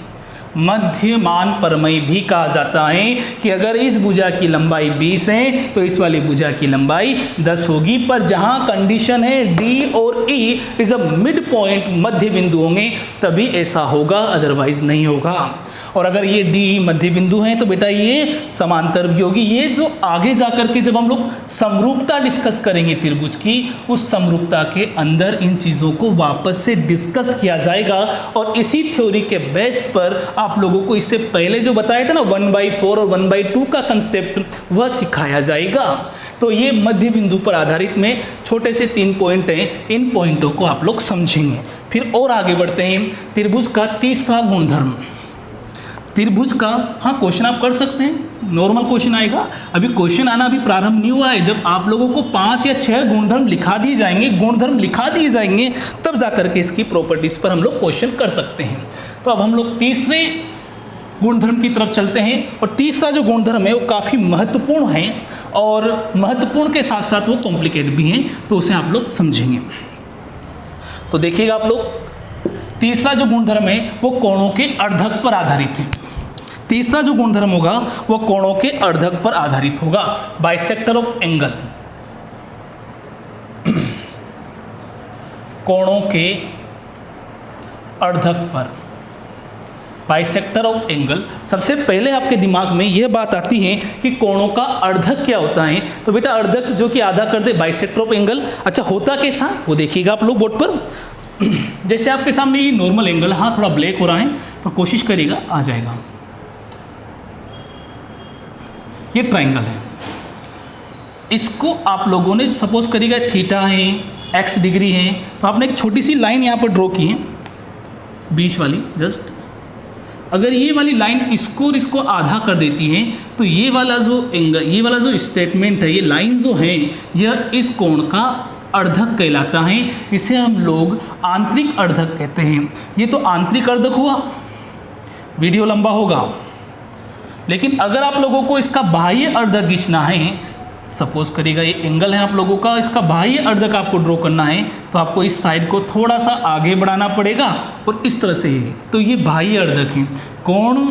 Speaker 1: मध्यमान प्रमेय भी कहा जाता है कि अगर इस भुजा की लंबाई 20 है, तो इस वाली भुजा की लंबाई 10 होगी। पर जहां कंडीशन है D और E is a mid point, मध्य बिंदु होंगे, तभी ऐसा होगा, अदरवाइज नहीं होगा। और अगर ये DE मध्य बिंदु हैं, तो बेटा ये समांतर भी होगी। ये जो आगे जाकर के जब हम लोग समरूपता डिस्कस करेंगे त्रिभुज की, उस समरूपता के अंदर इन चीज़ों को वापस से डिस्कस किया जाएगा। और इसी थ्योरी के बेस पर आप लोगों को इससे पहले जो बताया था ना 1/4 और 1/2 का कंसेप्ट, वह सिखाया जाएगा। तो ये मध्य बिंदु पर आधारित में छोटे से 3 पॉइंट हैं, इन पॉइंटों को आप लोग समझेंगे। फिर और आगे बढ़ते हैं, त्रिभुज का तीसरा गुणधर्म, त्रिभुज का, हाँ क्वेश्चन आप कर सकते हैं, नॉर्मल क्वेश्चन आएगा। अभी क्वेश्चन आना अभी प्रारंभ नहीं हुआ है। जब आप लोगों को 5 या 6 गुणधर्म लिखा दिए जाएंगे, गुणधर्म लिखा दिए जाएंगे, तब जाकर के इसकी प्रॉपर्टीज पर हम लोग क्वेश्चन कर सकते हैं। तो अब हम लोग तीसरे गुणधर्म की तरफ चलते हैं। और तीसरा जो गुणधर्म है वो काफ़ी महत्वपूर्ण है, और महत्वपूर्ण के साथ साथ वो कॉम्प्लिकेट भी हैं, तो उसे आप लोग समझेंगे। तो देखिएगा आप लोग, तीसरा जो गुणधर्म है वो कोणों के अर्धक पर आधारित है। तीसरा जो गुणधर्म होगा वो कोणों के अर्धक पर आधारित होगा, बाइसेक्टर ऑफ एंगल, कोणों के अर्धक पर, बाइसेक्टर ऑफ एंगल। सबसे पहले आपके दिमाग में यह बात आती है कि कोणों का अर्धक क्या होता है। तो बेटा अर्धक जो कि आधा कर दे बाइसेक्टर ऑफ एंगल। अच्छा होता कैसा वो देखिएगा आप लोग बोर्ड पर। जैसे आपके सामने ये नॉर्मल एंगल, हाँ थोड़ा ब्लैक हो रहा है पर कोशिश करिएगा आ जाएगा। ये ट्राइंगल है, इसको आप लोगों ने सपोज करिएगा थीटा है, एक्स डिग्री है, तो आपने एक छोटी सी लाइन यहाँ पर ड्रॉ की है बीच वाली जस्ट। अगर ये वाली लाइन इसको और इसको आधा कर देती है तो ये वाला जो एंगल, ये वाला जो स्टेटमेंट है, ये लाइन जो है यह इस कोण का अर्धक कहलाता है। इसे हम लोग आंतरिक अर्धक कहते हैं। ये तो आंतरिक अर्धक हुआ, वीडियो लंबा होगा। लेकिन अगर आप लोगों को इसका बाह्य अर्धक खींचना है, सपोज करिएगा ये एंगल है आप लोगों का, इसका बाह्य अर्धक आपको ड्रॉ करना है तो आपको इस साइड को थोड़ा सा आगे बढ़ाना पड़ेगा और इस तरह से है। तो ये बाह्य अर्धक है। कोण,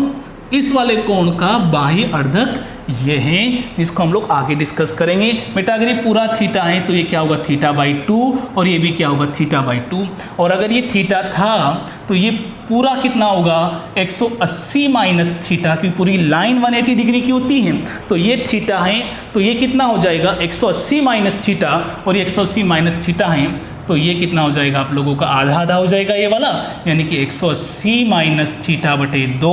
Speaker 1: इस वाले कोण का बाह्य अर्धक ये है, जिसको हम लोग आगे डिस्कस करेंगे। बेटा अगर ये पूरा थीटा है तो ये क्या होगा थीटा बाई 2 और ये भी क्या होगा थीटा बाई 2। और अगर ये थीटा था तो ये पूरा कितना होगा 180 माइनस थीटा, की पूरी लाइन 180 डिग्री की होती है। तो ये थीटा है तो ये कितना हो जाएगा 180 माइनस थीटा, और ये 180 माइनस थीटा है तो ये कितना हो जाएगा आप लोगों का आधा आधा हो जाएगा ये वाला, यानी कि 180 माइनस थीटा बटे 2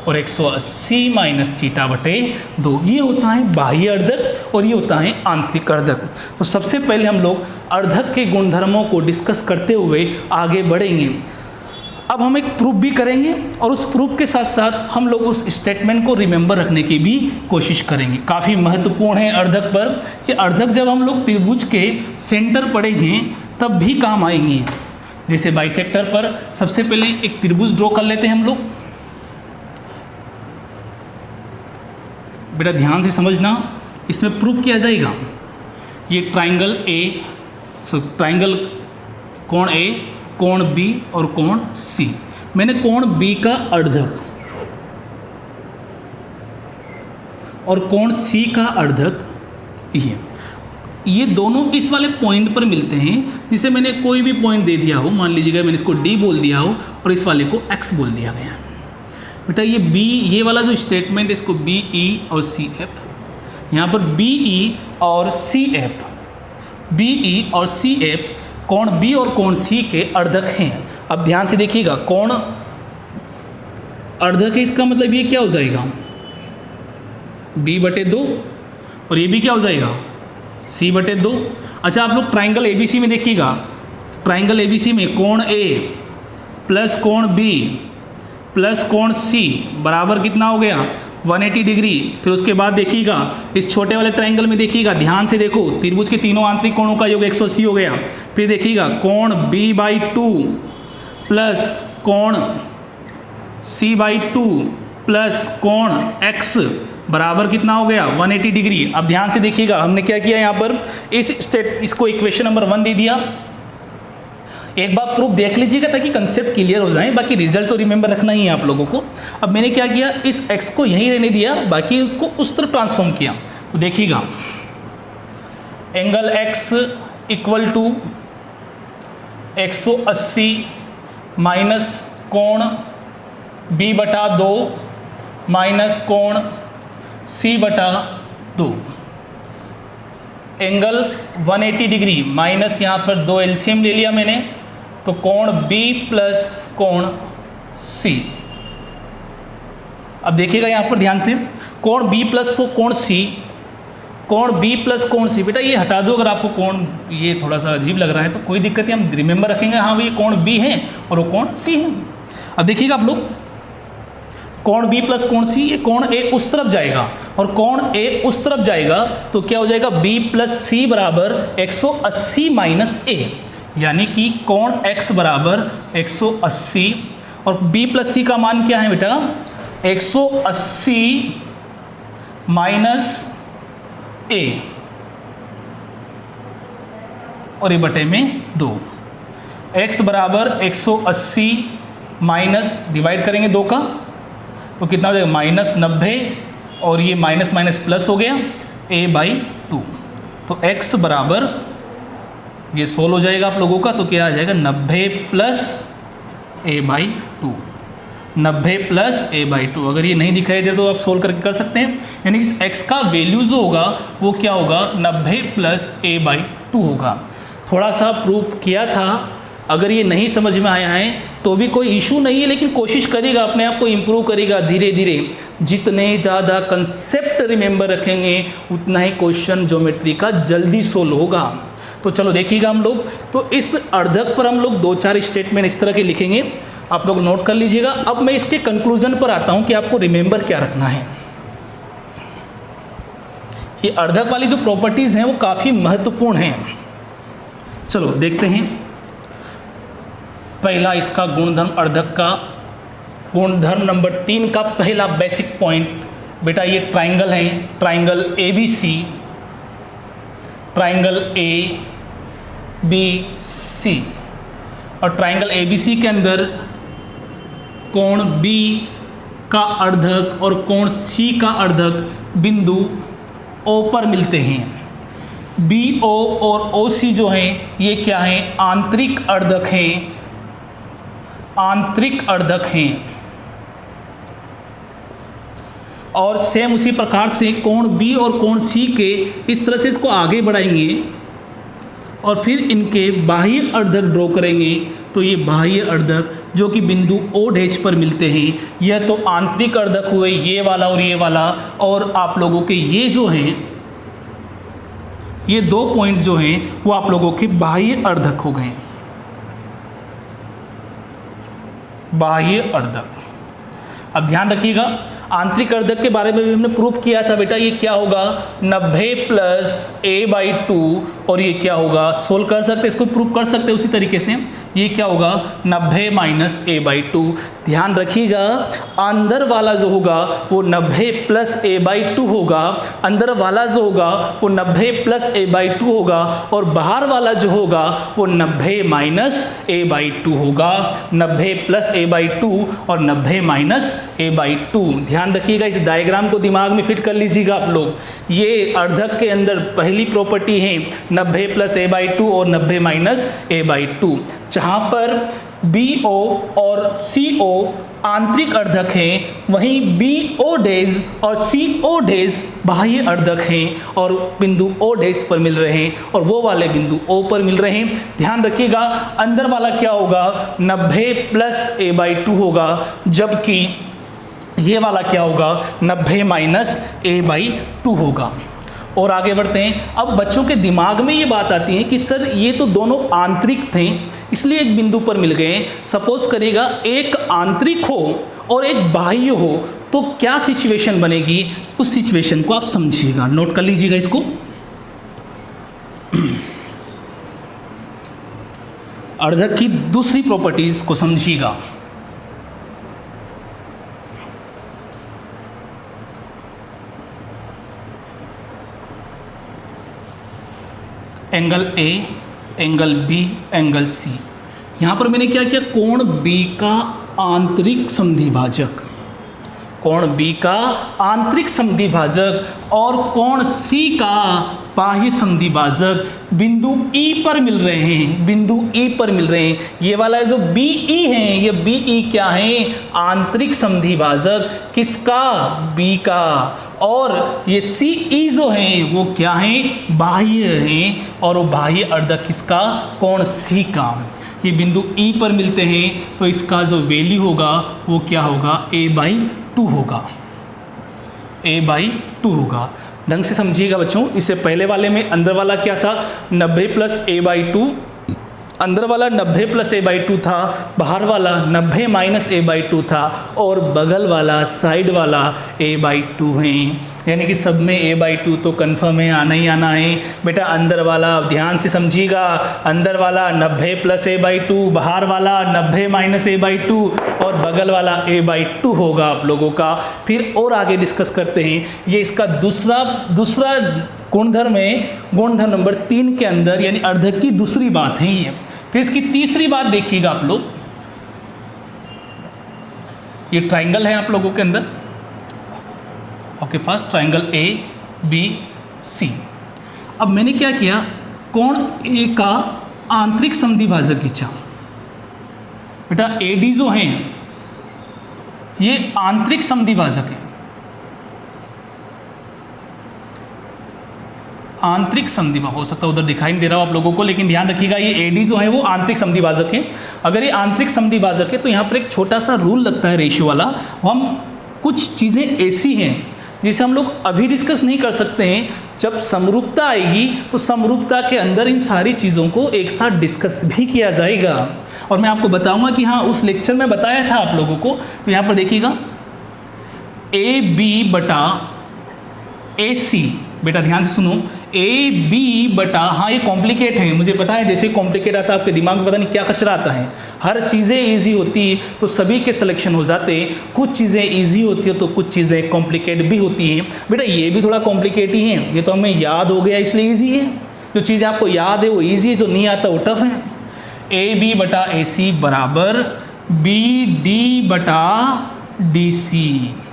Speaker 1: और 180 माइनस थीटा बटे 2। ये होता है बाह्य अर्धक और ये होता है आंतरिक अर्धक। तो सबसे पहले हम लोग अर्धक के गुणधर्मों को डिस्कस करते हुए आगे बढ़ेंगे। अब हम एक प्रूफ भी करेंगे और उस प्रूफ के साथ साथ हम लोग उस स्टेटमेंट को रिमेंबर रखने की भी कोशिश करेंगे। काफ़ी महत्वपूर्ण है अर्धक पर। ये अर्धक जब हम लोग त्रिभुज के सेंटर पढ़ेंगे तब भी काम आएंगे। जैसे बाइसेक्टर पर सबसे पहले एक त्रिभुज ड्रॉ कर लेते हैं हम लोग। बेटा ध्यान से समझना, इसमें प्रूफ किया जाएगा। ये ट्राइंगल ए, ट्राइंगल कोण ए, कोण बी और कोण सी। मैंने कोण बी का अर्धक और कोण सी का अर्धक ये दोनों इस वाले पॉइंट पर मिलते हैं। जिसे मैंने कोई भी पॉइंट दे दिया हो, मान लीजिएगा मैंने इसको डी बोल दिया हो और इस वाले को एक्स बोल दिया गया। बेटा ये बी, ये वाला जो स्टेटमेंट, इसको बी ई और सी एफ, यहाँ पर बी ई और सी एफ, बी ई और सी एफ कोण बी और कोण सी के अर्धक हैं। अब ध्यान से देखिएगा, कोण अर्धक है, इसका मतलब ये क्या हो जाएगा b बटे 2 और ये भी क्या हो जाएगा c बटे 2। अच्छा आप लोग ट्राइंगल ABC में देखिएगा, ट्राइंगल ABC में कोण A प्लस कोण B प्लस कोण C बराबर कितना हो गया 180 डिग्री। फिर उसके बाद देखिएगा इस छोटे वाले ट्राइंगल में देखिएगा, ध्यान से देखो, त्रिभुज के तीनों आंतरिक कोणों का योग 180 हो गया। फिर देखिएगा कोण B/2 प्लस कोण C/2 प्लस कोण X बराबर कितना हो गया 180 डिग्री। अब ध्यान से देखिएगा हमने क्या किया यहाँ पर, इसको इक्वेशन नंबर 1 दे दिया। एक बार प्रूफ देख लीजिएगा ताकि कंसेप्ट क्लियर हो जाए, बाकी रिजल्ट तो रिमेंबर रखना ही है आप लोगों को। अब मैंने क्या किया, इस x को यहीं रहने दिया, बाकी उसको उस तरफ ट्रांसफॉर्म किया। तो देखिएगा angle x equal to 180 minus कोण b/2 माइनस कोण c/2, एंगल 180 डिग्री माइनस यहाँ पर 2 एलसीएम ले लिया मैंने, तो कोण B प्लस कोण C। अब देखिएगा यहाँ पर ध्यान से, कोण B प्लस कोण C, कोण B प्लस कोण C। बेटा ये हटा दो, अगर आपको कोण ये थोड़ा सा अजीब लग रहा है तो कोई दिक्कत नहीं, हम रिमेंबर रखेंगे हाँ भाई कोण B है और वो कोण C है। अब देखिएगा आप लोग, कोण B प्लस कोण C, ये कोण A उस तरफ जाएगा और कोण A उस तरफ जाएगा, तो क्या हो जाएगा B प्लस C बराबर 180 माइनस A, यानी कि कोण X बराबर 180 और B प्लस C का मान क्या है बेटा 180 माइनस A और ये बटे में 2। X बराबर 180 माइनस डिवाइड करेंगे 2 का तो कितना हो जाएगा -90 और ये माइनस माइनस प्लस हो गया a/2। तो x बराबर ये 16 हो जाएगा आप लोगों का, तो क्या आ जाएगा 90 प्लस a/2, 90 प्लस a/2। अगर ये नहीं दिखाई दे तो आप सोल्व करके कर सकते हैं। यानी इस x का वैल्यू जो होगा वो क्या होगा, 90 प्लस a/2 होगा। थोड़ा सा प्रूफ किया था, अगर ये नहीं समझ में आया है तो भी कोई इशू नहीं है, लेकिन कोशिश करिएगा, अपने आप को इम्प्रूव करिएगा धीरे धीरे। जितने ज़्यादा कंसेप्ट रिमेंबर रखेंगे उतना ही क्वेश्चन ज्योमेट्री का जल्दी सोल्व होगा। तो चलो देखिएगा हम लोग, तो इस अर्धक पर हम लोग 2-4 स्टेटमेंट इस तरह के लिखेंगे, आप लोग नोट कर लीजिएगा। अब मैं इसके कंक्लूजन पर आता हूँ कि आपको रिमेंबर क्या रखना है। ये अर्धक वाली जो प्रॉपर्टीज़ हैं वो काफ़ी महत्वपूर्ण हैं। चलो देखते हैं। पहला इसका गुणधर्म, अर्धक का गुणधर्म नंबर 3 का पहला बेसिक पॉइंट, बेटा ये ट्राइंगल है, ट्राइंगल ABC, ट्राइंगल ABC, और ट्राइंगल ABC के अंदर कोण B का अर्धक और कोण C का अर्धक बिंदु O पर मिलते हैं। BO और OC जो हैं ये क्या हैं, आंतरिक अर्धक हैं, आंतरिक अर्धक हैं। और सेम उसी प्रकार से कोण B और कोण C के इस तरह से इसको आगे बढ़ाएंगे और फिर इनके बाह्य अर्धक ड्रॉ करेंगे। तो ये बाह्य अर्धक जो कि बिंदु O' पर मिलते हैं, यह तो आंतरिक अर्धक हुए, ये वाला और ये वाला। और आप लोगों के ये जो हैं, ये 2 पॉइंट जो हैं वो आप लोगों के बाह्य अर्धक हो गए, बाह्य अर्धक। अब ध्यान रखिएगा, आंतरिक अर्धक के बारे में भी हमने प्रूफ किया था बेटा, ये क्या होगा 90 प्लस a/2, और ये क्या होगा, सोल्व कर सकते, इसको प्रूफ कर सकते उसी तरीके से। ये क्या होगा 90 माइनस a/2। ध्यान रखिएगा, अंदर वाला जो होगा वो 90 प्लस a/2 होगा, अंदर वाला जो होगा वो 90 प्लस a/2 होगा, और बाहर वाला जो होगा वो 90 माइनस a/2 होगा। 90 प्लस a/2 और 90 माइनस a/2। ध्यान रखिएगा, इस डायग्राम को दिमाग में फिट कर लीजिएगा आप लोग। ये अर्धक के अंदर पहली प्रॉपर्टी है 90 प्लस a/2 और 90 माइनस a/2। जहाँ पर BO और CO आंतरिक अर्धक हैं, वहीं BO' और CO' बाह्य अर्धक हैं और बिंदु O' पर मिल रहे हैं, और वो वाले बिंदु O पर मिल रहे हैं। ध्यान रखिएगा, अंदर वाला क्या होगा 90 प्लस a/2 होगा, जबकि ये वाला क्या होगा 90 माइनस a/2 होगा। और आगे बढ़ते हैं। अब बच्चों के दिमाग में ये बात आती है कि सर ये तो दोनों आंतरिक थे, इसलिए एक बिंदु पर मिल गए। सपोज करिएगा एक आंतरिक हो और एक बाह्य हो, तो क्या सिचुएशन बनेगी, उस सिचुएशन को आप समझिएगा, नोट कर लीजिएगा इसको। अर्धक की दूसरी प्रॉपर्टीज को समझिएगा। Angle A, angle B, angle C। यहाँ पर मैंने क्या किया, कोण B का आंतरिक समद्विभाजक, कोण B का आंतरिक समद्विभाजक और कोण C का बाह्य समद्विभाजक बिंदु E पर मिल रहे हैं, बिंदु E पर मिल रहे हैं। ये वाला जो BE है, ये BE क्या है, आंतरिक समद्विभाजक किसका, B का। और ये CE जो हैं वो क्या हैं, बाह्य हैं, और वो बाह्य अर्धक किसका, कोण C का। ये बिंदु E पर मिलते हैं, तो इसका जो वैल्यू होगा वो क्या होगा, a/2 होगा, a/2 होगा। ढंग से समझिएगा बच्चों। इससे पहले वाले में अंदर वाला क्या था 90 प्लस a/2, अंदर वाला 90 प्लस a/2 था, बाहर वाला 90 माइनस a/2 था, और बगल वाला साइड वाला a/2 है। यानी कि सब में a/2 तो कन्फर्म है, आना ही आना है बेटा। अंदर वाला ध्यान से समझिएगा, अंदर वाला 90 प्लस a/2, बाहर वाला 90 माइनस a/2, और बगल वाला a/2 होगा आप लोगों का। फिर और आगे डिस्कस करते हैं। ये इसका दूसरा गुणधर्म है, गुणधर्म नंबर 3 के अंदर, यानी अर्धक की दूसरी बात है ये। फिर इसकी तीसरी बात देखिएगा आप लोग। ये ट्राइंगल है आप लोगों के अंदर, आपके पास ट्राइंगल ABC। अब मैंने क्या किया, कोण A का आंतरिक समद्विभाजक खींचा, बेटा AD जो हैं ये आंतरिक समद्विभाजक है, आंतरिक समद्विभाजक हो सकता है उधर दिखाई नहीं दे रहा हो आप लोगों को, लेकिन ध्यान रखिएगा ये AD जो है वो आंतरिक समद्विभाजक है। अगर ये आंतरिक समद्विभाजक है तो यहाँ पर एक छोटा सा रूल लगता है रेशियो वाला, हम कुछ चीज़ें ऐसी हैं जिसे हम लोग अभी डिस्कस नहीं कर सकते हैं, जब समरूपता आएगी तो समरूपता के अंदर इन सारी चीज़ों को एक साथ डिस्कस भी किया जाएगा। और मैं आपको बताऊंगा कि हाँ उस लेक्चर में बताया था आप लोगों को। तो यहाँ पर देखिएगा AB बटा AC, बेटा ध्यान से सुनो, AB बटा, हाँ ये कॉम्प्लिकेट है मुझे पता है, जैसे कॉम्प्लिकेट आता है आपके दिमाग में पता नहीं क्या कचरा आता है। हर चीज़ें इजी होती तो सभी के सिलेक्शन हो जाते, कुछ चीज़ें इजी होती है तो कुछ चीज़ें कॉम्प्लिकेट भी होती हैं। बेटा ये भी थोड़ा कॉम्प्लिकेट ही है, ये तो हमें याद हो गया इसलिए ईजी है, जो चीज़ आपको याद है वो ईजी है, जो नहीं आता वो टफ है। AB बटा AC बराबर BD बटा DC,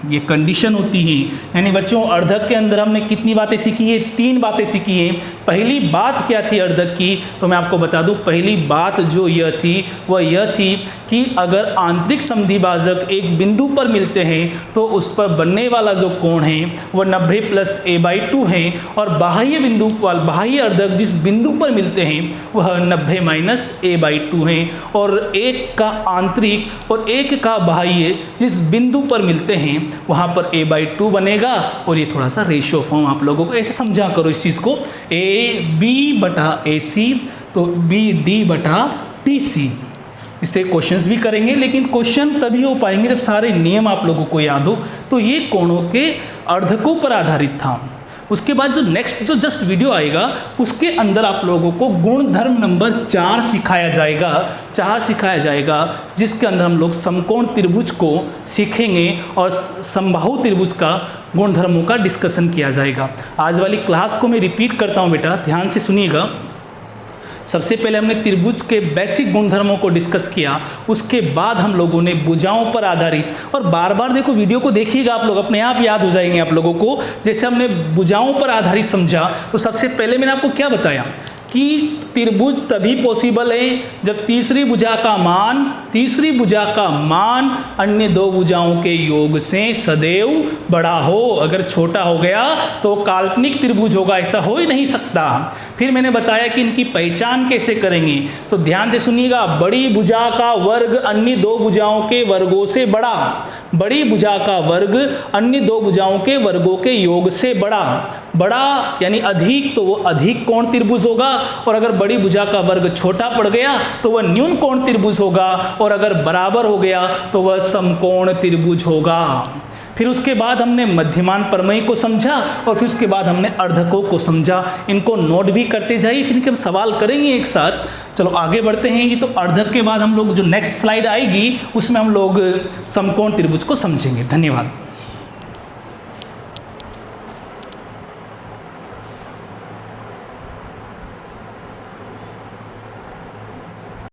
Speaker 1: ये कंडीशन होती है। यानी बच्चों अर्धक के अंदर हमने कितनी बातें सीखी है? 3 बातें सीखी हैं। पहली बात क्या थी अर्धक की, तो मैं आपको बता दूं, पहली बात जो यह थी वह यह थी कि अगर आंतरिक समद्विभाजक एक बिंदु पर मिलते हैं तो उस पर बनने वाला जो कोण है वह 90 प्लस a/2 है, और बाह्य बिंदु बाह्य अर्धक जिस बिंदु पर मिलते हैं वह 90 माइनस a/2 है, और एक का आंतरिक और एक का बाह्य जिस बिंदु पर मिलते हैं वहाँ पर a/2 बनेगा। और ये थोड़ा सा रेशियो फॉर्म आप लोगों को ऐसे समझा करो इस चीज़ को, AB बटा AC तो BD बटा DC। इससे क्वेश्चंस भी करेंगे, लेकिन क्वेश्चन तभी हो पाएंगे जब सारे नियम आप लोगों को याद हो। तो ये कोणों के अर्धकों पर आधारित था। उसके बाद जो नेक्स्ट जो जस्ट वीडियो आएगा उसके अंदर आप लोगों को गुणधर्म नंबर 4 सिखाया जाएगा, जिसके अंदर हम लोग समकोण त्रिभुज को सीखेंगे और समबाहु त्रिभुज का गुणधर्मों का डिस्कशन किया जाएगा। आज वाली क्लास को मैं रिपीट करता हूँ बेटा, ध्यान से सुनिएगा। सबसे पहले हमने त्रिभुज के बेसिक गुणधर्मों को डिस्कस किया, उसके बाद हम लोगों ने भुजाओं पर आधारित, और बार बार देखो वीडियो को देखिएगा आप लोग, अपने आप याद हो जाएंगे आप लोगों को। जैसे हमने भुजाओं पर आधारित समझा तो सबसे पहले मैंने आपको क्या बताया कि त्रिभुज तभी पॉसिबल है जब तीसरी भुजा का मान अन्य 2 भुजाओं के योग से सदैव बड़ा हो। अगर छोटा हो गया तो काल्पनिक त्रिभुज होगा, ऐसा हो ही नहीं सकता। फिर मैंने बताया कि इनकी पहचान कैसे करेंगे, तो ध्यान से सुनिएगा। बड़ी भुजा का वर्ग अन्य 2 भुजाओं के वर्गों से बड़ा, बड़ी भुजा का वर्ग अन्य 2 भुजाओं के वर्गों के योग से बड़ा यानी अधिक, तो वो अधिक कोण त्रिभुज होगा। और अगर बड़ी भुजा का वर्ग छोटा पड़ गया तो वह न्यून कोण त्रिभुज होगा, और अगर बराबर हो गया तो वह समकोण त्रिभुज होगा। फिर उसके बाद हमने मध्यमान प्रमेय को समझा, और फिर उसके बाद हमने अर्धकों को समझा। इनको नोट भी करते जाइए, फिर हम सवाल करेंगे एक साथ। चलो आगे बढ़ते हैं। ये तो अर्धक के बाद हम लोग जो नेक्स्ट स्लाइड आएगी उसमें हम लोग समकोण त्रिभुज को समझेंगे। धन्यवाद।